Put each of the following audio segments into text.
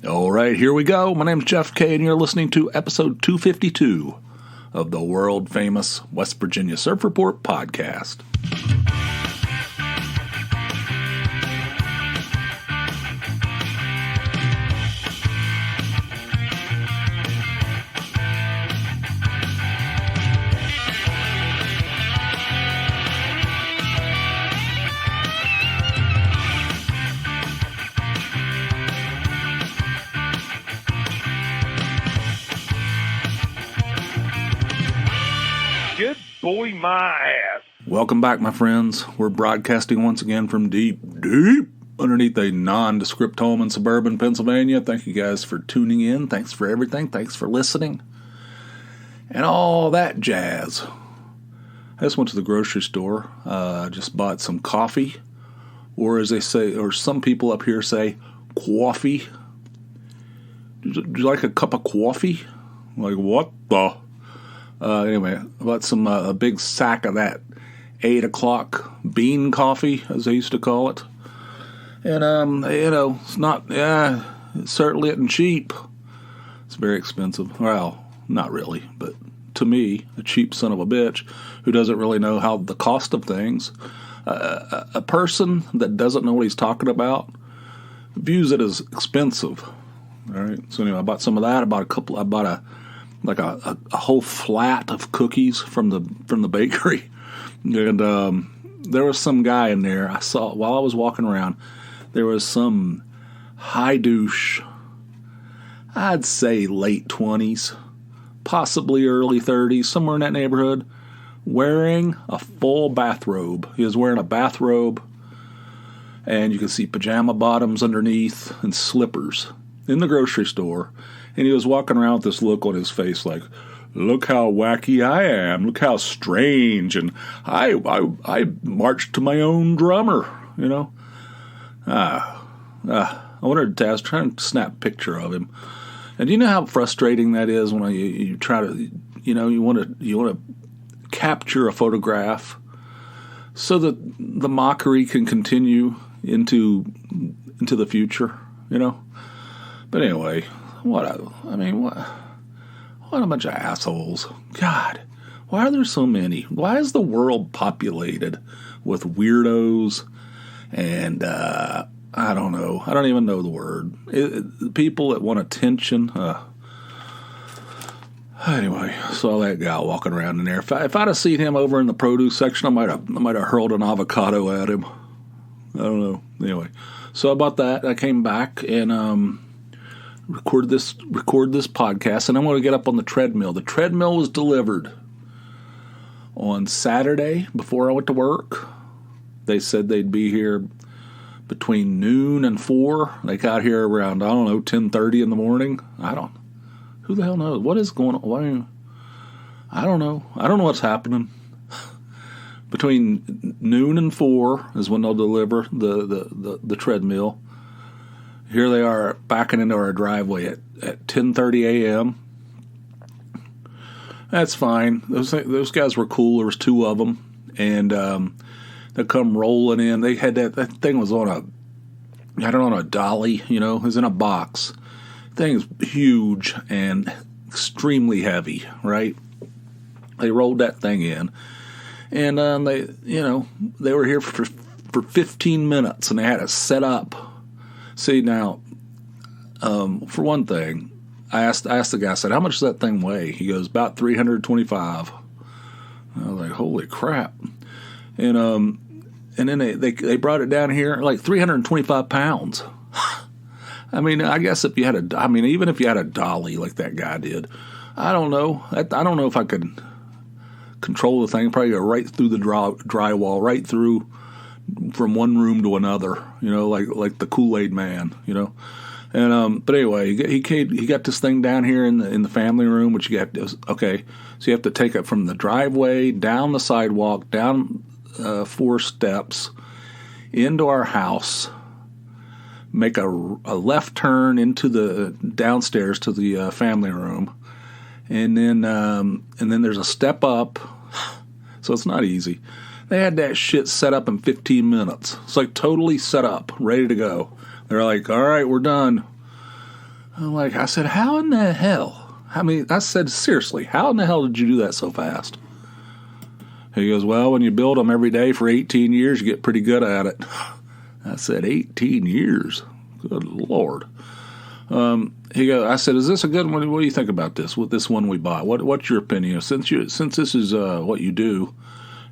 All right, here we go. My name's Jeff K, and you're listening to episode 252 of the world-famous West Virginia Surf Report podcast. Boy, my ass. Welcome back, my friends. We're broadcasting once again from deep underneath a nondescript home in suburban Pennsylvania. Thank you guys for tuning in. Thanks for everything. Thanks for listening. And all that jazz. I just went to the grocery store. Just bought some coffee. Or as they say, or some people up here say, coffee. Would you like a cup of coffee? Like, what the... Anyway, I bought a big sack of that 8 o'clock bean coffee, as they used to call it. And, it's not, it certainly isn't cheap. It's very expensive. Well, not really, but to me, a cheap son of a bitch who doesn't really know how the cost of things. A person that doesn't know what he's talking about views it as expensive. All right. So anyway, I bought some of that. I bought a whole flat of cookies from the bakery, and there was some guy in there I saw while I was walking around. There was some high douche, I'd say late 20s, possibly early 30s, somewhere in that neighborhood, wearing a full bathrobe. He was wearing a bathrobe, and you could see pajama bottoms underneath and slippers in the grocery store. And he was walking around with this look on his face like, look how wacky I am. Look how strange. And I marched to my own drummer, you know. I was trying to snap a picture of him. And do you know how frustrating that is when you try to, you want to capture a photograph so that the mockery can continue into the future, you know. But anyway... What a bunch of assholes. God, why are there so many? Why is the world populated with weirdos and, I don't know. I don't even know the word. People that want attention. Anyway, saw that guy walking around in there. If I'd have seen him over in the produce section, I might have hurled an avocado at him. I don't know. Anyway, so I bought that. I came back and, record this podcast, and I'm going to get up on the treadmill. The treadmill was delivered on Saturday before I went to work. They said they'd be here between noon and 4. They got here around, 10:30 in the morning. Who the hell knows? What is going on? I don't know. I don't know what's happening. Between noon and 4 is when they'll deliver the treadmill. Here they are backing into our driveway at 10:30 a.m. That's fine. Those guys were cool. There was 2 of them, and they come rolling in. They had that thing was on a dolly. It was in a box. Thing's huge and extremely heavy. Right? They rolled that thing in, and they were here for 15 minutes, and they had it set up. See, now, for one thing, I asked the guy, I said, how much does that thing weigh? He goes, about 325. I was like, holy crap. And then they brought it down here, like 325 pounds. I mean, I guess even if you had a dolly like that guy did, I don't know. I don't know if I could control the thing. Probably go right through the drywall, right through from one room to another, like the Kool-Aid Man, And but anyway, he got this thing down here in the family room, which okay. So you have to take it from the driveway down the sidewalk, down 4 steps into our house, make a left turn into the downstairs to the family room, and then there's a step up. So it's not easy. They had that shit set up in 15 minutes. It's like totally set up, ready to go. They're like, all right, we're done. I said, how in the hell? I said, seriously, how in the hell did you do that so fast? He goes, well, when you build them every day for 18 years, you get pretty good at it. I said, 18 years? Good Lord. He goes, I said, is this a good one? What do you think about this? With this one we bought? What's your opinion? Since this is what you do,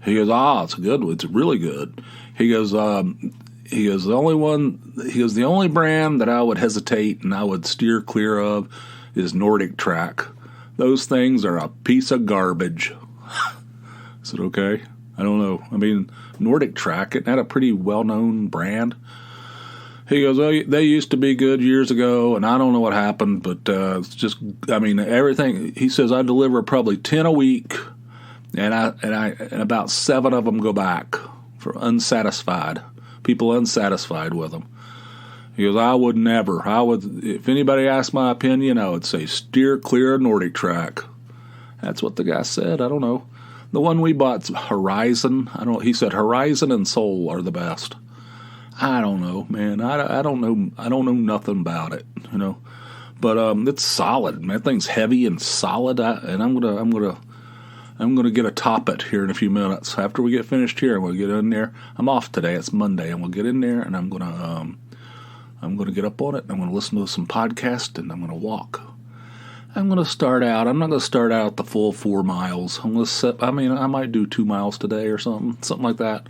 he goes, it's a good one. It's really good. He goes, the only brand that I would hesitate and I would steer clear of is Nordic Track. Those things are a piece of garbage. I said, okay. I don't know. Nordic Track, isn't that a pretty well-known brand? He goes, well, they used to be good years ago, and I don't know what happened, but it's just, everything. He says, I deliver probably 10 a week, and about 7 of them go back for unsatisfied. People unsatisfied with them. He goes, I would never. If anybody asked my opinion, I would say steer clear of Nordic Track. That's what the guy said. I don't know. The one we bought's Horizon. He said Horizon and Soul are the best. I don't know, man. I don't know. I don't know nothing about it, But it's solid. Man, that thing's heavy and solid. And I'm gonna get a top it here in a few minutes. After we get finished here, we'll get in there. I'm off today. It's Monday, and we'll get in there, and I'm gonna get up on it. And I'm gonna listen to some podcast, and I'm gonna walk. I'm gonna start out. I'm not gonna start out the full 4 miles. I might do 2 miles today or something like that.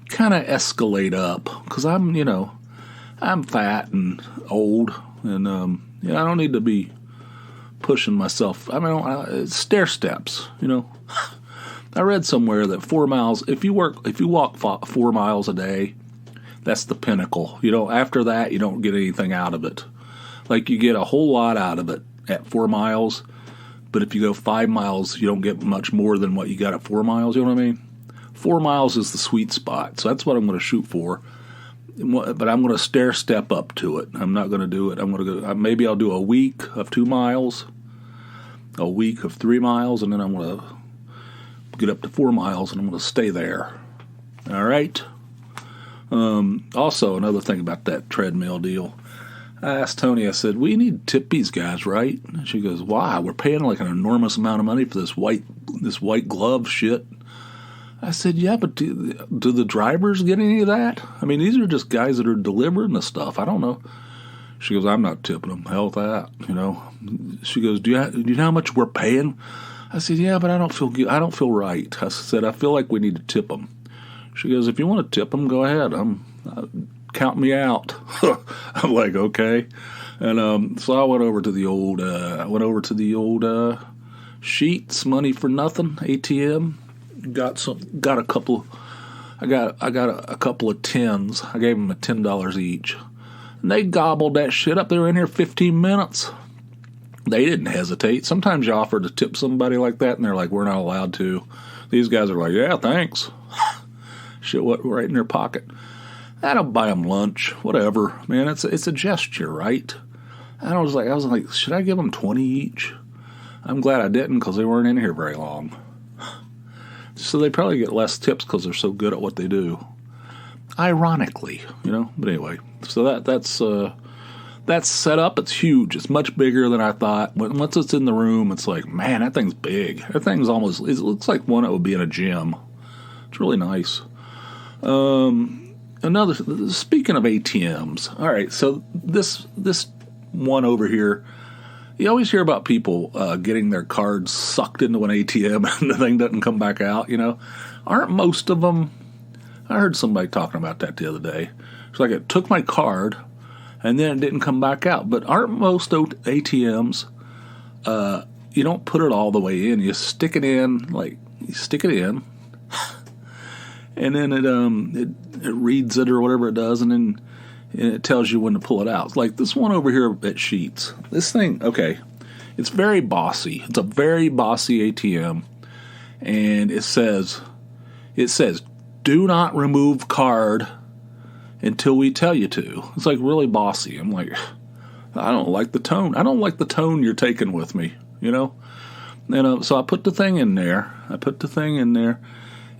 Kind of escalate up because I'm fat and old, and I don't need to be pushing myself. It's stair steps. I read somewhere that 4 miles. If you walk 4 miles a day, that's the pinnacle. After that, you don't get anything out of it. Like you get a whole lot out of it at 4 miles, but if you go 5 miles, you don't get much more than what you got at 4 miles. You know what I mean? 4 miles is the sweet spot, so that's what I'm going to shoot for. But I'm going to stair step up to it. I'm not going to do it. I'm going to go. Maybe I'll do a week of 2 miles, a week of 3 miles, and then I'm going to get up to 4 miles, and I'm going to stay there. All right. Also, another thing about that treadmill deal. I asked Tony, I said, we need to tip these guys, right? And she goes, why? We're paying like an enormous amount of money for this white glove shit. I said, yeah, but do the drivers get any of that? These are just guys that are delivering the stuff. I don't know. She goes, I'm not tipping them. Hell with that, She goes, do you know how much we're paying? I said, yeah, but I don't feel right. I said, I feel like we need to tip them. She goes, if you want to tip them, go ahead. Count me out. I'm like, okay. And so I went over to the old Sheets, money for nothing, ATM. Got a couple. I got a couple of tens. I gave them $10 each, and they gobbled that shit up. They were in here 15 minutes. They didn't hesitate. Sometimes you offer to tip somebody like that, and they're like, "We're not allowed to." These guys are like, "Yeah, thanks." Shit, what right in their pocket. That'll buy them lunch, whatever. Man, it's a gesture, right? And I was like, should I give them 20 each? I'm glad I didn't because they weren't in here very long. So they probably get less tips because they're so good at what they do. Ironically, But anyway, so that's set up. It's huge. It's much bigger than I thought. Once it's in the room, it's like, man, that thing's big. That thing's it looks like one that would be in a gym. It's really nice. Speaking of ATMs, all right, so this one over here, you always hear about people getting their cards sucked into an ATM and the thing doesn't come back out, Aren't most of them? I heard somebody talking about that the other day. It's like it took my card and then it didn't come back out. But aren't most ATMs, you don't put it all the way in. You stick it in, and then it reads it or whatever it does, and then it tells you when to pull it out. Like this one over here at Sheets. This thing, okay, it's very bossy. It's a very bossy ATM, and it says, do not remove card until we tell you to. It's like really bossy. I'm like, I don't like the tone. I don't like the tone you're taking with me, And so I put the thing in there.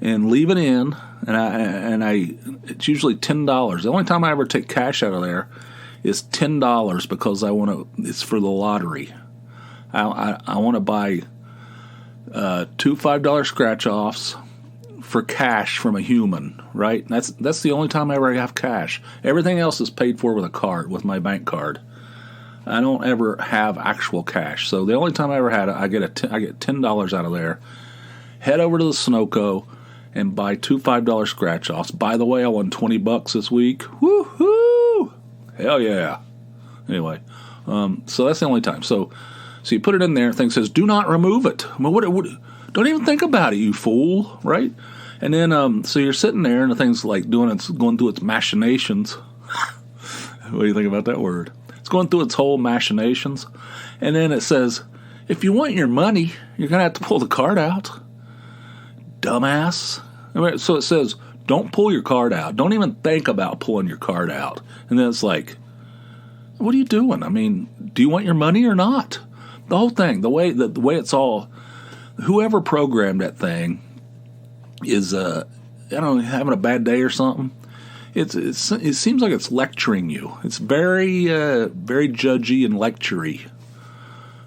And leave it in, and I it's usually $10. The only time I ever take cash out of there is $10 because it's for the lottery. I want to buy 2 $5 scratch-offs for cash from a human, right? That's the only time I ever have cash. Everything else is paid for with a card, with my bank card. I don't ever have actual cash. So the only time I ever had it, I get $10 out of there. Head over to the Sunoco and buy 2 $5 scratch-offs. By the way, I won $20 this week. Woo-hoo! Hell yeah. Anyway, so that's the only time. So you put it in there, thing says, do not remove it. I mean, don't even think about it, you fool, right? And then, so you're sitting there, and the thing's like going through its machinations. What do you think about that word? It's going through its whole machinations. And then it says, if you want your money, you're going to have to pull the card out. Dumbass. I mean, so it says, don't pull your card out. Don't even think about pulling your card out. And then it's like, what are you doing? I mean, do you want your money or not? The whole thing, the way it's all, whoever programmed that thing is, I don't know, having a bad day or something. It seems like it's lecturing you. It's very, very judgy and lectury.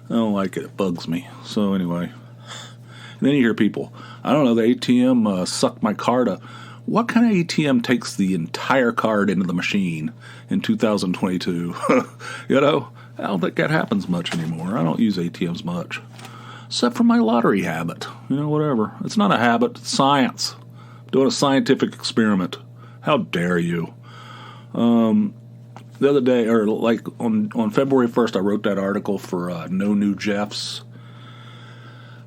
I don't like it. It bugs me. So anyway, and then you hear people, I don't know, the ATM sucked my card up. What kind of ATM takes the entire card into the machine in 2022? You know, I don't think that happens much anymore. I don't use ATMs much, except for my lottery habit. You know, whatever. It's not a habit. It's science. I'm doing a scientific experiment. How dare you? The other day, or like on February 1st, I wrote that article for No New Jeffs.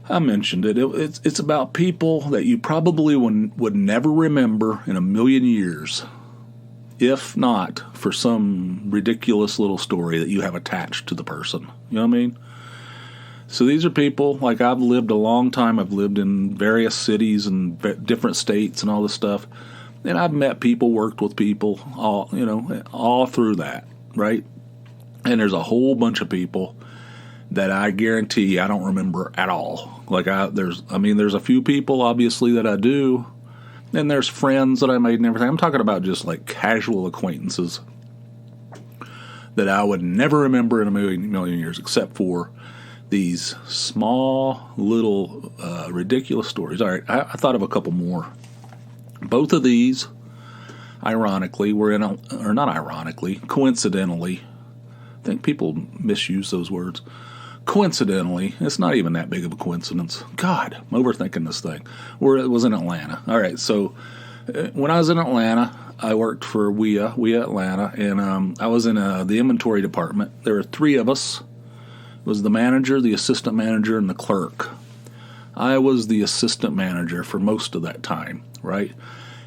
I mentioned it. It's about people that you probably would never remember in a million years, if not for some ridiculous little story that you have attached to the person. You know what I mean? So these are people, like I've lived a long time. I've lived in various cities and different states and all this stuff. And I've met people, worked with people, all through that, right? And there's a whole bunch of people that I guarantee I don't remember at all. Like there's a few people obviously that I do, and there's friends that I made and everything. I'm talking about just like casual acquaintances that I would never remember in a million years, except for these small little ridiculous stories. All right, I thought of a couple more. Both of these, ironically, coincidentally. I think people misuse those words. Coincidentally, it's not even that big of a coincidence. God, I'm overthinking this thing. It was in Atlanta. All right, so when I was in Atlanta, I worked for WIA Atlanta, and I was in the inventory department. There were 3 of us. It was the manager, the assistant manager, and the clerk. I was the assistant manager for most of that time, right?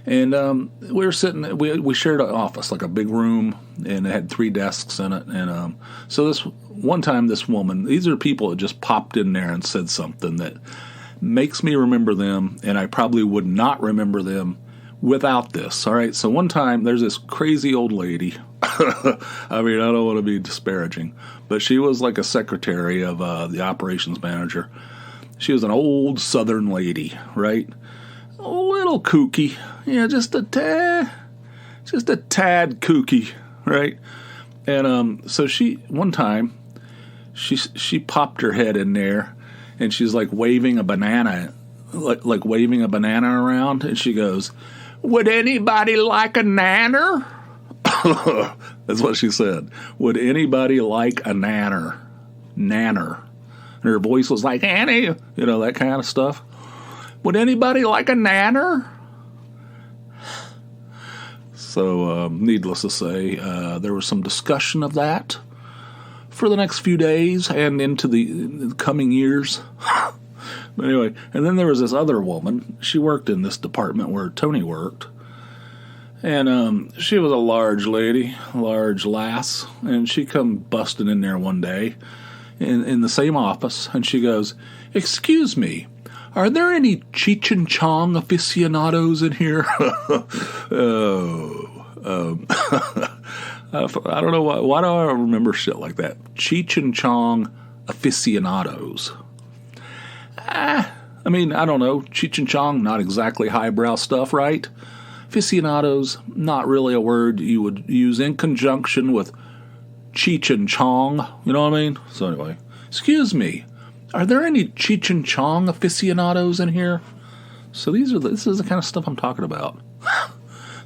And we were sitting, we shared an office, like a big room, and it had 3 desks in it. And so this one time, this woman, these are people that just popped in there and said something that makes me remember them, and I probably would not remember them without this. All right, so one time, there's this crazy old lady. I mean, I don't want to be disparaging, but she was like a secretary of the operations manager. She was an old Southern lady, right? A little kooky, just a tad kooky, right? And so one time, she popped her head in there, and she's like waving a banana, like waving a banana around, and she goes, "Would anybody like a nanner?" That's what she said. Would anybody like a nanner? Nanner. And her voice was like, Annie, that kind of stuff. Would anybody like a nanner? So, needless to say, there was some discussion of that for the next few days and into the coming years. But anyway, and then there was this other woman. She worked in this department where Tony worked. And she was a large lady, large lass, and she come busting in there one day in the same office, and she goes, "Excuse me, are there any Cheech and Chong aficionados in here?" I don't know why do I remember shit like that? Cheech and Chong aficionados. I mean, I don't know. Cheech and Chong, not exactly highbrow stuff, right? Aficionados, not really a word you would use in conjunction with Cheech and Chong. You know what I mean? So anyway, excuse me. Are there any Cheech and Chong aficionados in here? So this is the kind of stuff I'm talking about.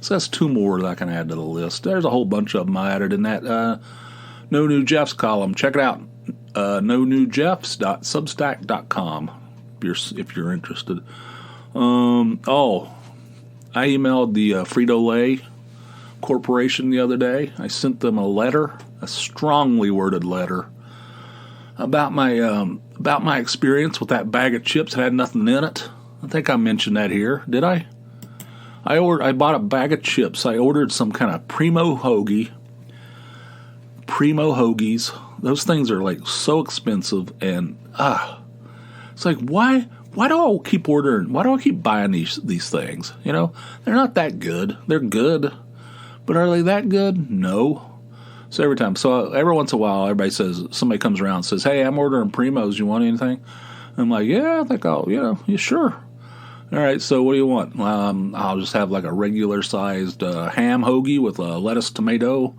So that's 2 more that I can add to the list. There's a whole bunch of them I added in that No New Jeffs column. Check it out. nonewjeffs.substack.com if you're interested. I emailed the Frito-Lay Corporation the other day. I sent them a letter, a strongly worded letter, about my experience with that bag of chips that had nothing in it. I think I mentioned that here. Did I? I bought a bag of chips. I ordered some kind of Primo Hoagies. Those things are like so expensive, and it's like why do I keep ordering? Why do I keep buying these things? You know, they're not that good. They're good, but are they that good? No. So every once in a while, somebody comes around and says, "Hey, I'm ordering Primos. You want anything?" I'm like, "Yeah, I think yeah, sure." All right, so what do you want? I'll just have like a regular sized ham hoagie with lettuce, tomato,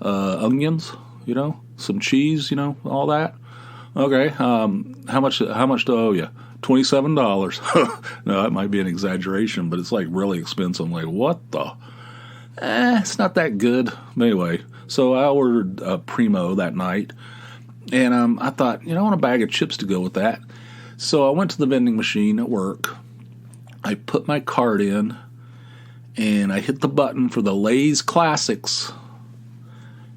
onions, some cheese, all that. Okay, how much do I owe you? $27. No, that might be an exaggeration, but it's like really expensive. I'm like, what the? It's not that good. But anyway, so I ordered a Primo that night, and I thought, I want a bag of chips to go with that. So I went to the vending machine at work. I put my card in, and I hit the button for the Lay's Classics,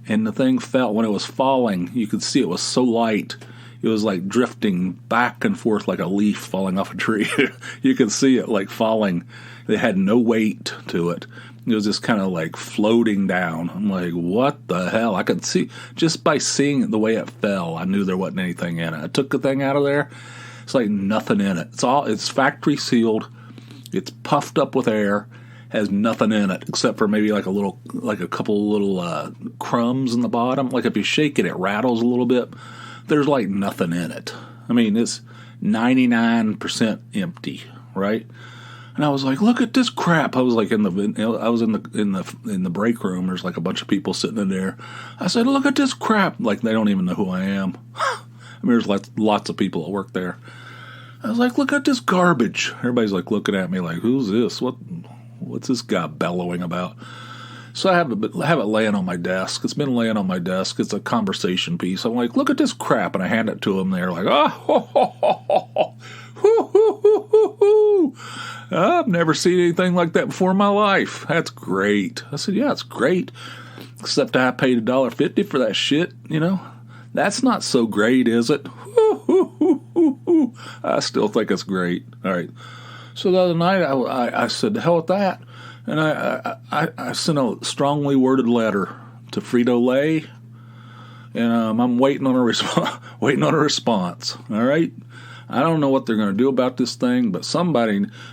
and the thing fell. When it was falling, you could see it was so light. It was like drifting back and forth like a leaf falling off a tree. You could see it like falling. It had no weight to it. It was just kind of like floating down. I'm like, what the hell? I could see, just by seeing the way it fell, I knew there wasn't anything in it. I took the thing out of there. It's like nothing in it. It's factory sealed. It's puffed up with air, has nothing in it except for maybe like a couple little crumbs in the bottom. Like if you shake it, it rattles a little bit. There's like nothing in it. I mean, it's 99% empty, right? And I was like, look at this crap. I was like in the break room. There's like a bunch of people sitting in there. I said, look at this crap. Like they don't even know who I am. I mean, there's lots of people that work there. I was like, look at this garbage. Everybody's like looking at me like, who's this? What's this guy bellowing about? So I have it laying on my desk. It's been laying on my desk. It's a conversation piece. I'm like, look at this crap. And I hand it to them. They're like, I've never seen anything like that before in my life. That's great. I said, yeah, it's great. Except I paid $1.50 for that shit, That's not so great, is it? I still think it's great. All right. So the other night, I said, the hell with that. And I sent a strongly worded letter to Frito-Lay, and I'm waiting on a response. All right. I don't know what they're going to do about this thing, but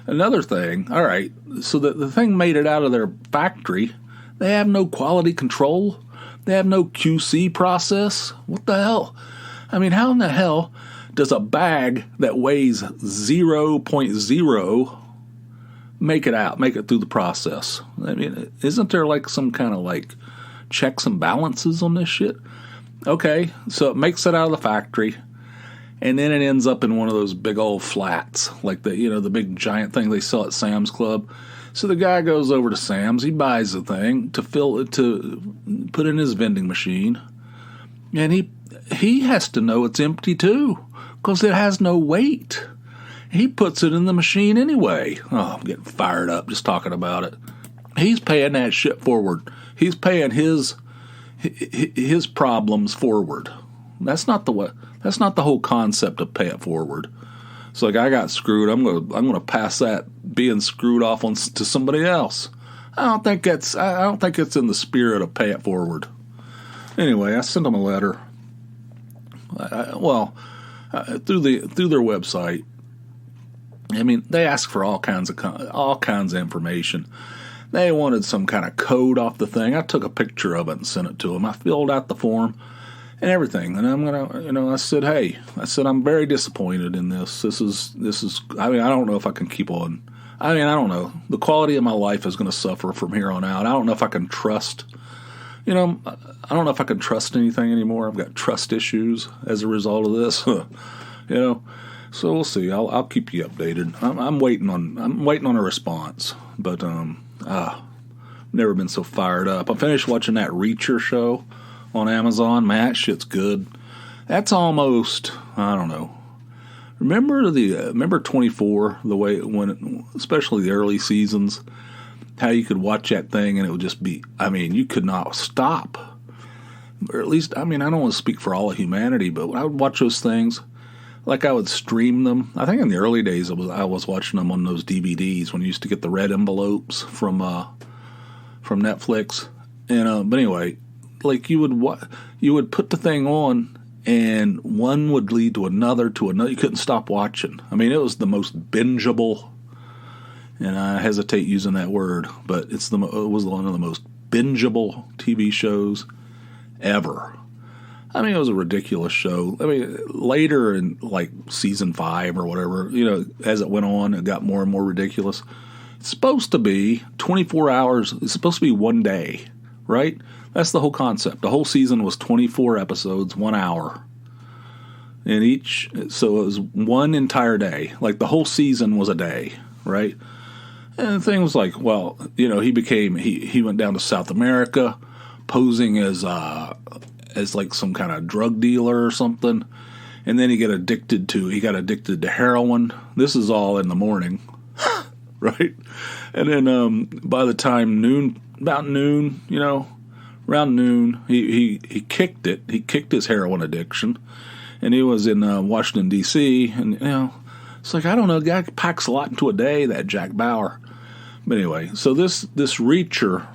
another thing. All right. So the thing made it out of their factory. They have no quality control. They have no QC process. What the hell? I mean, how in the hell does a bag that weighs 0.0 make it through the process? I mean, isn't there like some kind of like checks and balances on this shit? Okay, so it makes it out of the factory, and then it ends up in one of those big old flats, like the big giant thing they sell at Sam's Club. So the guy goes over to Sam's, he buys the thing to put in his vending machine, and he has to know it's empty too, because it has no weight. He puts it in the machine anyway. Oh, I'm getting fired up just talking about it. He's paying that shit forward. He's paying his problems forward. That's not the whole concept of pay it forward. It's like I got screwed. I'm gonna pass that being screwed off to somebody else. I don't think it's in the spirit of pay it forward. Anyway, I sent them a letter. Through their website. I mean, they asked for all kinds of information. They wanted some kind of code off the thing. I took a picture of it and sent it to them. I filled out the form and everything. And I'm gonna, I said, I'm very disappointed in this. This is. I mean, I don't know if I can keep on. I mean, I don't know. The quality of my life is going to suffer from here on out. I don't know if I can trust, You know, I don't know if I can trust anything anymore. I've got trust issues as a result of this. You know, so we'll see. I'll keep you updated. I'm waiting on a response, but never been so fired up. I finished watching that Reacher show on Amazon. Man, that shit's good. That's almost, I don't know. Remember 24, the way especially the early seasons, how you could watch that thing and it would just be, I mean, you could not stop. Or at least, I mean, I don't want to speak for all of humanity, but I would watch those things like I would stream them. I think in the early days I was watching them on those DVDs when you used to get the red envelopes from Netflix. And but anyway, like you would put the thing on and one would lead to another. You couldn't stop watching. I mean, it was the most bingeable, and I hesitate using that word, but it was one of the most bingeable TV shows ever. I mean, it was a ridiculous show. I mean, later in like season 5 or whatever, you know, as it went on, it got more and more ridiculous. It's supposed to be 24 hours. It's supposed to be one day, right? That's the whole concept. The whole season was 24 episodes, 1 hour. So it was one entire day. Like the whole season was a day, right? And the thing was like, well, you know, he went down to South America posing as like some kind of drug dealer or something. And then he got addicted to heroin. This is all in the morning, right? And then by the time about noon, you know, around noon, he kicked it. He kicked his heroin addiction, and he was in Washington D.C. And you know, it's like I don't know, guy packs a lot into a day. That Jack Bauer. But anyway, so this Reacher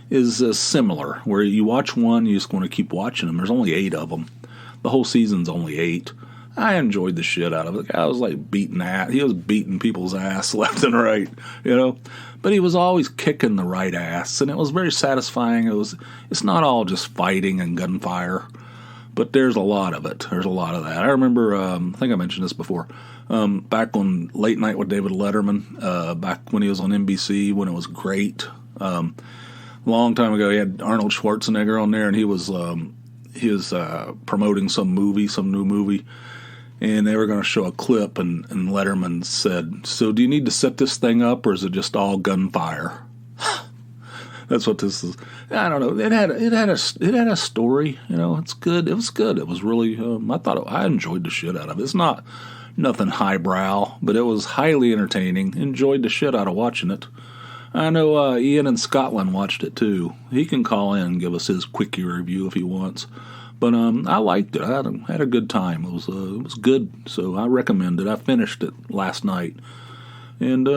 is similar, where you watch one, you just want to keep watching them. There's only 8 of them. The whole season's only 8. I enjoyed the shit out of it. The guy was like he was beating people's ass left and right, you know. But he was always kicking the right ass, and it was very satisfying. It's not all just fighting and gunfire, but there's a lot of it. There's a lot of that. I remember, I think I mentioned this before, back on Late Night with David Letterman, back when he was on NBC, when it was great. Long time ago, he had Arnold Schwarzenegger on there, and he was promoting some new movie. And they were going to show a clip, and Letterman said, "So do you need to set this thing up, or is it just all gunfire?" That's what this is. I don't know. It had a story. You know, it's good. It was good. It was really. I enjoyed the shit out of it. It's not nothing highbrow, but it was highly entertaining. Enjoyed the shit out of watching it. I know Ian in Scotland watched it too. He can call in and give us his quickie review if he wants. But I liked it. I had a good time. It was good, so I recommend it. I finished it last night. And,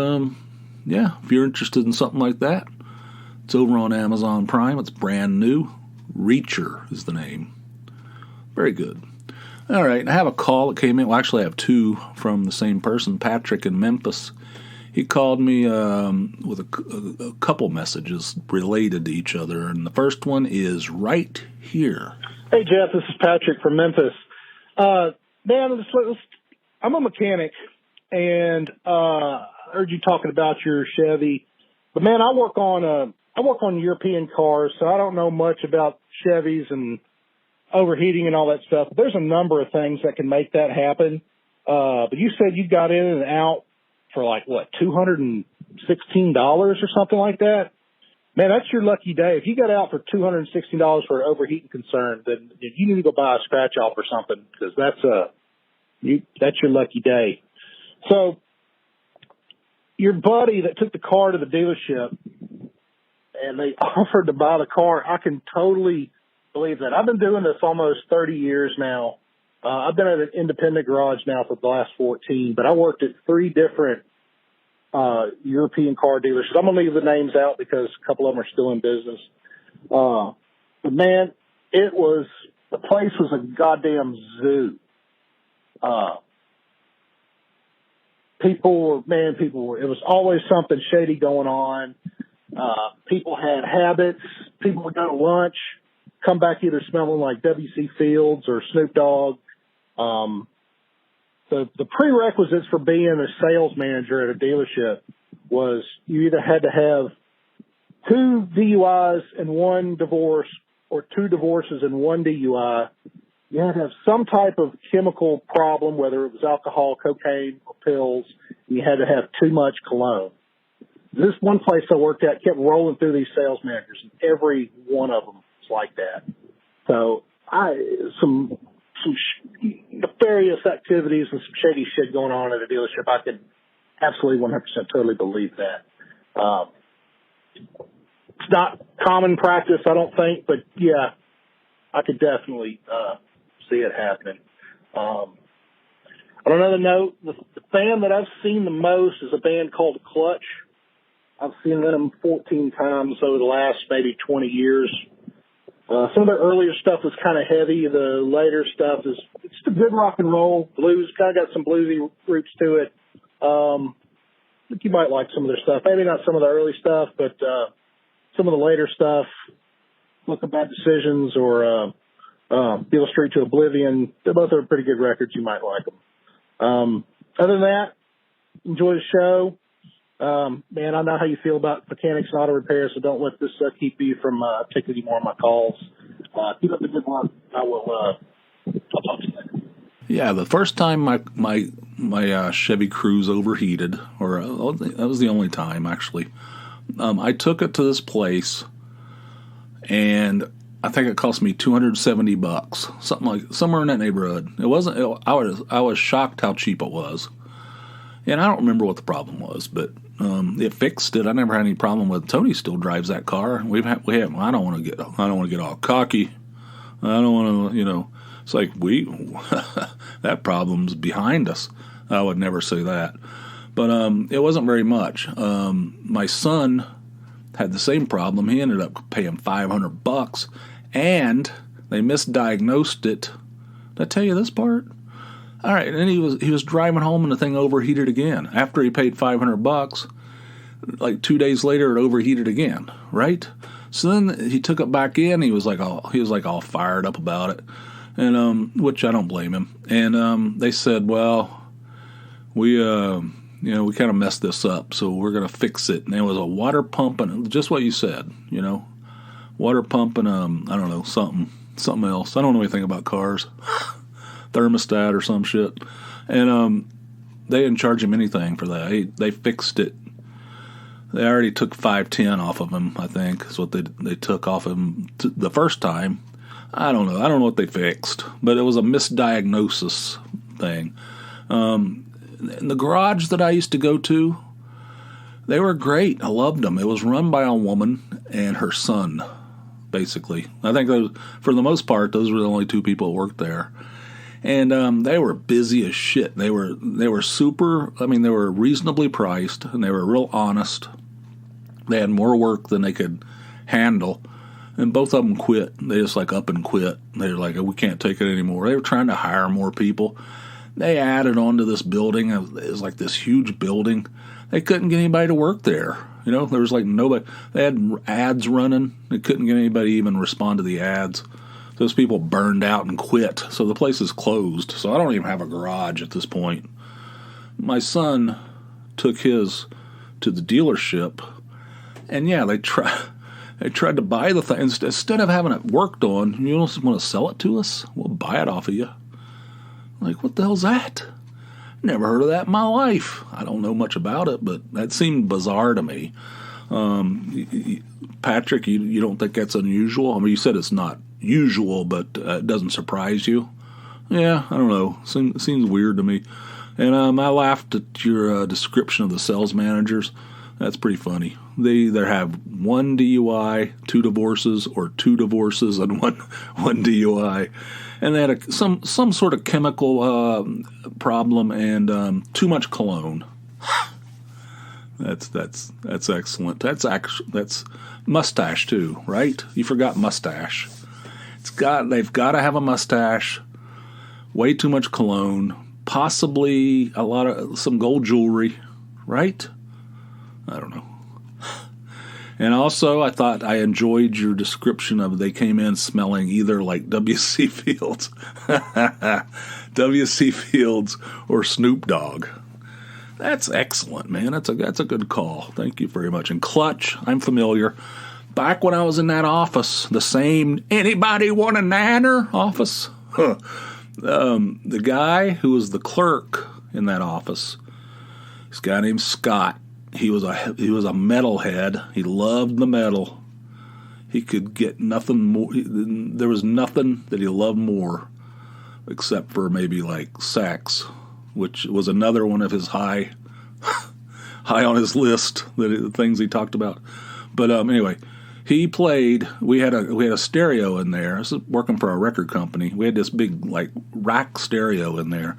yeah, if you're interested in something like that, it's over on Amazon Prime. It's brand new. Reacher is the name. Very good. All right, I have a call that came in. Well, actually, I have 2 from the same person, Patrick in Memphis. He called me with a couple messages related to each other, and the first one is right here. Hey, Jeff, this is Patrick from Memphis. Man, I'm a mechanic, and I heard you talking about your Chevy. But, man, I work on European cars, so I don't know much about Chevys and overheating and all that stuff. But there's a number of things that can make that happen. But you said you got in and out for, like, what, $216 or something like that? Man, that's your lucky day. If you got out for $260 for an overheating concern, then you need to go buy a scratch off or something, because that's your lucky day. So your buddy that took the car to the dealership and they offered to buy the car, I can totally believe that. I've been doing this almost 30 years now. I've been at an independent garage now for the last 14, but I worked at 3 different European car dealerships. I'm going to leave the names out because a couple of them are still in business. But man, the place was a goddamn zoo. It was always something shady going on. People had habits. People would go to lunch, come back either smelling like W.C. Fields or Snoop Dogg. The prerequisites for being a sales manager at a dealership was you either had to have 2 DUIs and 1 divorce, or 2 divorces and 1 DUI, you had to have some type of chemical problem, whether it was alcohol, cocaine, or pills. And you had to have too much cologne. This one place I worked at kept rolling through these sales managers, and every one of them was like that. So some nefarious activities and some shady shit going on at a dealership. I could absolutely 100% totally believe that. It's not common practice, I don't think, but yeah, I could definitely see it happening. On another note, the band that I've seen the most is a band called Clutch. I've seen them 14 times over the last maybe 20 years. Some of their earlier stuff was kind of heavy. The later stuff is it's a good rock and roll blues. Kind of got some bluesy roots to it. I think you might like some of their stuff. Maybe not some of the early stuff, but some of the later stuff, Look at Bad Decisions or Beale Street to Oblivion. They both are pretty good records. You might like them. Other than that, enjoy the show. Man, I know how you feel about mechanics and auto repairs, so don't let this keep you from taking any more of my calls. Keep up the good work. I'll talk to you later. Yeah, the first time my Chevy Cruze overheated, or that was the only time actually. I took it to this place, and I think it cost me $270, somewhere in that neighborhood. It wasn't. I was shocked how cheap it was, and I don't remember what the problem was, but it fixed it. I never had any problem with it. Tony still drives that car. We have. I don't want to get all cocky. I don't want to. It's like that problem's behind us. I would never say that, but it wasn't very much. My son had the same problem. He ended up paying $500, and they misdiagnosed it. Did I tell you this part? All right, and then he was driving home, and the thing overheated again. After he paid $500, like 2 days later, it overheated again. Right? So then he took it back in. He was like all fired up about it, and which I don't blame him. And they said, well, we kind of messed this up, so we're going to fix it. And it was a water pump, and just what you said, water pump and, I don't know, something else. I don't know anything about cars, thermostat or some shit. And they didn't charge him anything for that. They fixed it. They already took $510 off of him, I think, is what they took off of him the first time. I don't know. I don't know what they fixed, but it was a misdiagnosis thing. In the garage that I used to go to, they were great. I loved them. It was run by a woman and her son, basically. I think for the most part, those were the only 2 people that worked there. And they were busy as shit. They were super, they were reasonably priced, and they were real honest. They had more work than they could handle. And both of them quit. They just up and quit. They were like, we can't take it anymore. They were trying to hire more people. They added on to this building. It was like this huge building. They couldn't get anybody to work there. There was nobody. They had ads running. They couldn't get anybody to even respond to the ads. Those people burned out and quit. So the place is closed. So I don't even have a garage at this point. My son took his to the dealership. And yeah, they tried to buy the thing. Instead of having it worked on, you don't want to sell it to us? We'll buy it off of you. Like, what the hell's that? Never heard of that in my life. I don't know much about it, but that seemed bizarre to me. Patrick, you don't think that's unusual? You said it's not usual, but it doesn't surprise you. Yeah, I don't know. Seems weird to me. And I laughed at your description of the sales managers. That's pretty funny. They either have 1 DUI, 2 divorces, or 2 divorces and one DUI. And they had some sort of chemical problem and too much cologne. That's excellent. That's mustache too, right? You forgot mustache. They've got to have a mustache. Way too much cologne. Possibly some gold jewelry, right? I don't know. And also, I thought I enjoyed your description of they came in smelling either like W.C. Fields, W.C. Fields, or Snoop Dogg. That's excellent, man. That's a good call. Thank you very much. And clutch, I'm familiar. Back when I was in that office, the same anybody want a nanner office, the guy who was the clerk in that office, this guy named Scott, he was a metalhead. He loved the metal. He could get nothing more. There was nothing that he loved more, except for maybe like sax, which was another one of his high on his list, the things he talked about. But anyway, he played. We had a stereo in there. This is working for a record company. We had this big like rack stereo in there,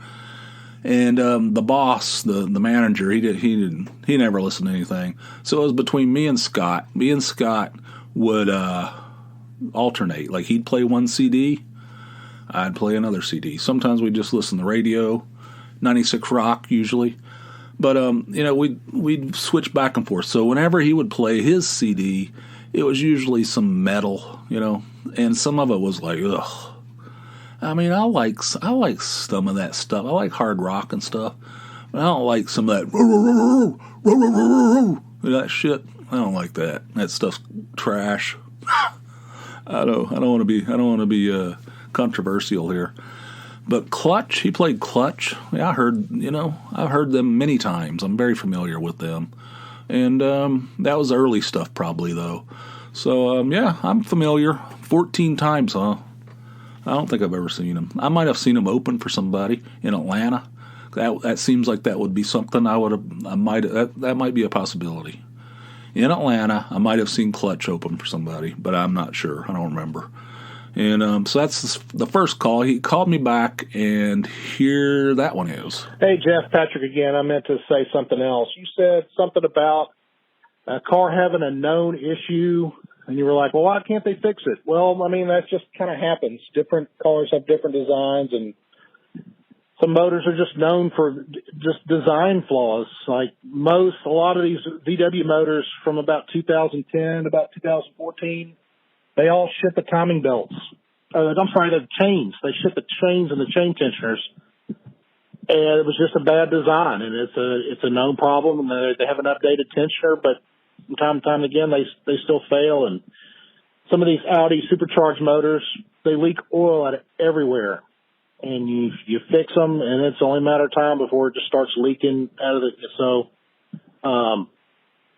and the boss, the manager, he never listened to anything. So it was between me and Scott. Me and Scott would alternate. Like he'd play one CD, I'd play another CD. Sometimes we'd just listen to the radio, 96 Rock usually. But we'd switch back and forth. So whenever he would play his CD, it was usually some metal, and some of it was like, ugh. I mean, I like some of that stuff. I like hard rock and stuff, but I don't like some of that shit. I don't like that. That stuff's trash. I don't want to be controversial here. But Clutch, he played Clutch. Yeah, I've heard them many times. I'm very familiar with them. And that was early stuff probably, though. So, yeah, I'm familiar. 14 times, huh? I don't think I've ever seen him. I might have seen him open for somebody in Atlanta. That seems like that would be something that might be a possibility. In Atlanta, I might have seen Clutch open for somebody, but I'm not sure. I don't remember. And so that's the first call. He called me back, and here that one is. Hey, Jeff, Patrick again. I meant to say something else. You said something about a car having a known issue, and you were like, well, why can't they fix it? Well, I mean, that just kind of happens. Different cars have different designs, and some motors are just known for just design flaws. Like a lot of these VW motors from about 2010 to about 2014, they all ship the timing belts. The chains. They ship the chains and the chain tensioners. And it was just a bad design, and it's a known problem, and they have an updated tensioner, but from time to time again, they still fail. And some of these Audi supercharged motors, they leak oil out of everywhere. And you fix them, and it's only a matter of time before it just starts leaking out of it. So,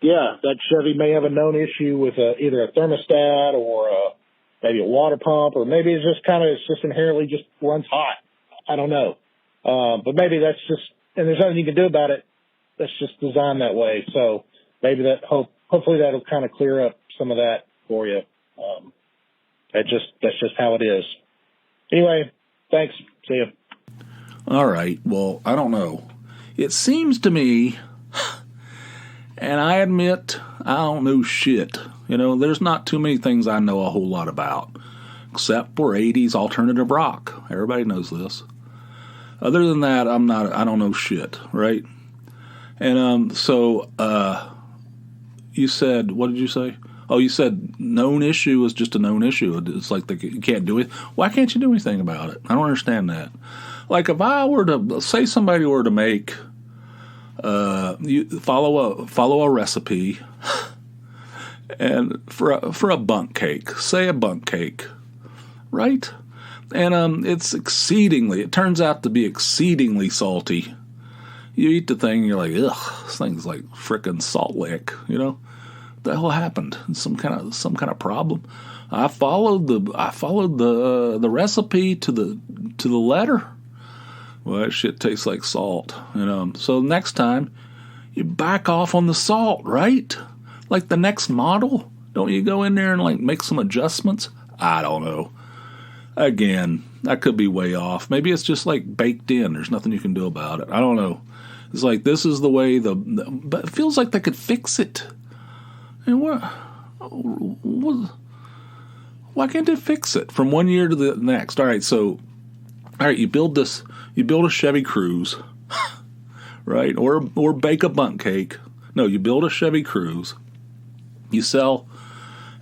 yeah, that Chevy may have a known issue with either a thermostat or maybe a water pump, or maybe it's just inherently just runs hot. I don't know. But maybe that's just, and there's nothing you can do about it. That's just designed that way. So maybe hopefully that'll kind of clear up some of that for you. That's just how it is. Anyway, thanks. See you. All right. Well, I don't know. It seems to me, and I admit I don't know shit. There's not too many things I know a whole lot about, except for 80s alternative rock. Everybody knows this. Other than that, I don't know shit, right? And so you said, what did you say? Oh, you said known issue is just a known issue. It's like you can't do it. Why can't you do anything about it? I don't understand that. Like if I were to say somebody were to make you follow a recipe, and for a bundt cake, say a bundt cake, right? And it turns out to be exceedingly salty. You eat the thing, and you're like, ugh, this thing's like frickin' Salt Lick, What the hell happened? Some kind of problem. I followed the recipe to the letter. Well, that shit tastes like salt, So next time, you back off on the salt, right? Like the next model, don't you go in there and like make some adjustments? I don't know. Again, I could be way off. Maybe it's just like baked in. There's nothing you can do about it. I don't know. It's like this is the way but it feels like they could fix it. And why can't they fix it from one year to the next? All right, you build a Chevy Cruze, right? Or bake a bundt cake. No, you build a Chevy Cruze. You sell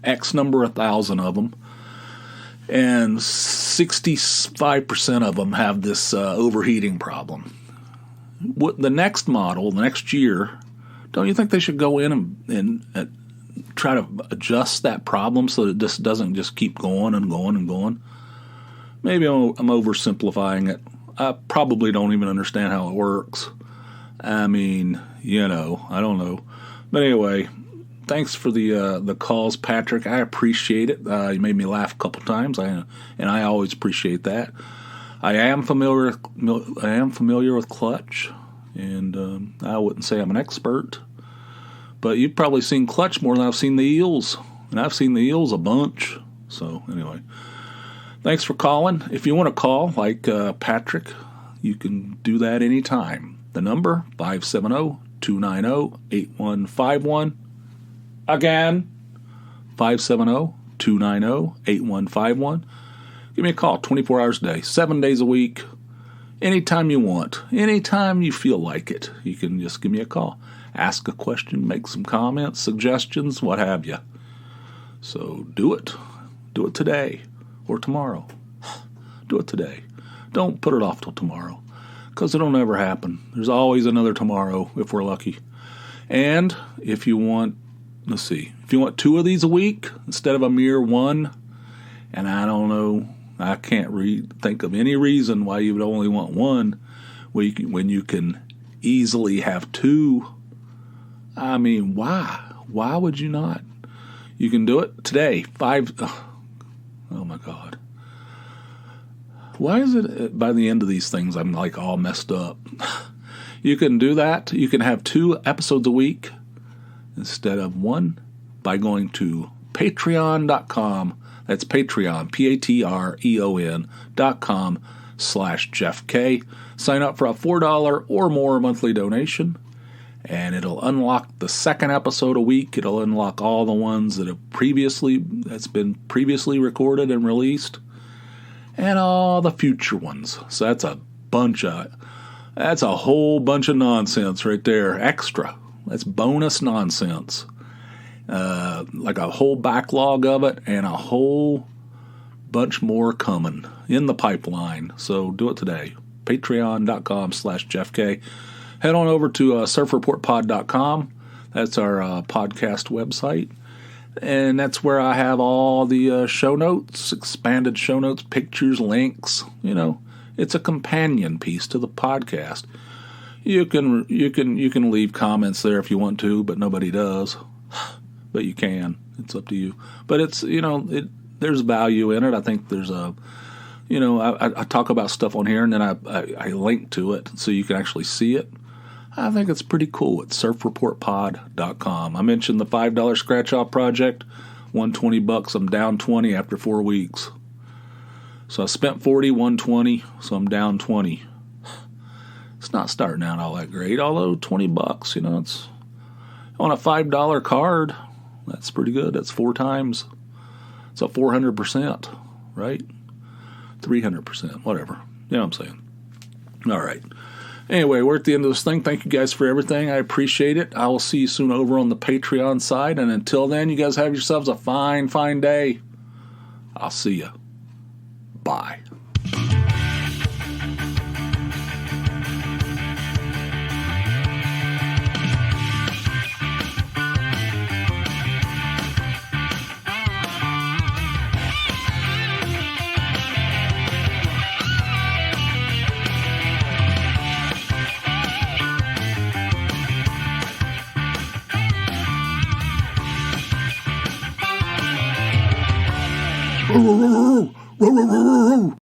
X number 1,000 of them, and 65% of them have this overheating problem. the next model, the next year, don't you think they should go in and try to adjust that problem so that it just doesn't just keep going and going and going? Maybe I'm oversimplifying it. I probably don't even understand how it works. I mean, I don't know. But anyway, thanks for the calls, Patrick. I appreciate it. You made me laugh a couple times, and I always appreciate that. I am familiar with Clutch, and I wouldn't say I'm an expert, but you've probably seen Clutch more than I've seen the Eels, and I've seen the Eels a bunch. So anyway, thanks for calling. If you want to call, like Patrick, you can do that anytime. The number, 570-290-8151. Again, 570-290-8151. Give me a call 24 hours a day, 7 days a week, anytime you want, anytime you feel like it. You can just give me a call, ask a question, make some comments, suggestions, what have you. So do it. Do it today or tomorrow. Do it today. Don't put it off till tomorrow, because it'll never happen. There's always another tomorrow if we're lucky. And if you want, if you want 2 of these a week instead of a mere 1, and I don't know, I can't think of any reason why you would only want 1 when you can easily have 2. I mean, why? Why would you not? You can do it today. Oh my God. Why is it by the end of these things I'm like all messed up? You can do that. You can have 2 episodes a week instead of 1 by going to patreon.com. That's Patreon, patreon.com/Jeff K. Sign up for a $4 or more monthly donation, and it'll unlock the 2nd episode a week. It'll unlock all the ones that's been previously recorded and released, and all the future ones. So that's a whole bunch of nonsense right there. Extra. That's bonus nonsense. Like a whole backlog of it, and a whole bunch more coming in the pipeline. So do it today. Patreon.com/Jeff K. Head on over to surfreportpod.com. That's our podcast website. And that's where I have all the show notes, expanded show notes, pictures, links. It's a companion piece to the podcast. You can leave comments there if you want to, but nobody does. But you can. It's up to you. But it's, there's value in it. I think there's I talk about stuff on here, and then I link to it so you can actually see it. I think it's pretty cool. It's surfreportpod.com. I mentioned the $5 scratch-off project, $120. I'm down 20 after 4 weeks. So I spent 40, 120, so I'm down 20. It's not starting out all that great, although $20, it's on a $5 card. That's pretty good. That's 4 times. It's a 400%, right? 300%, whatever. You know what I'm saying? All right. Anyway, we're at the end of this thing. Thank you guys for everything. I appreciate it. I will see you soon over on the Patreon side. And until then, you guys have yourselves a fine, fine day. I'll see you. Bye. Row, row, row, row, row, row, row.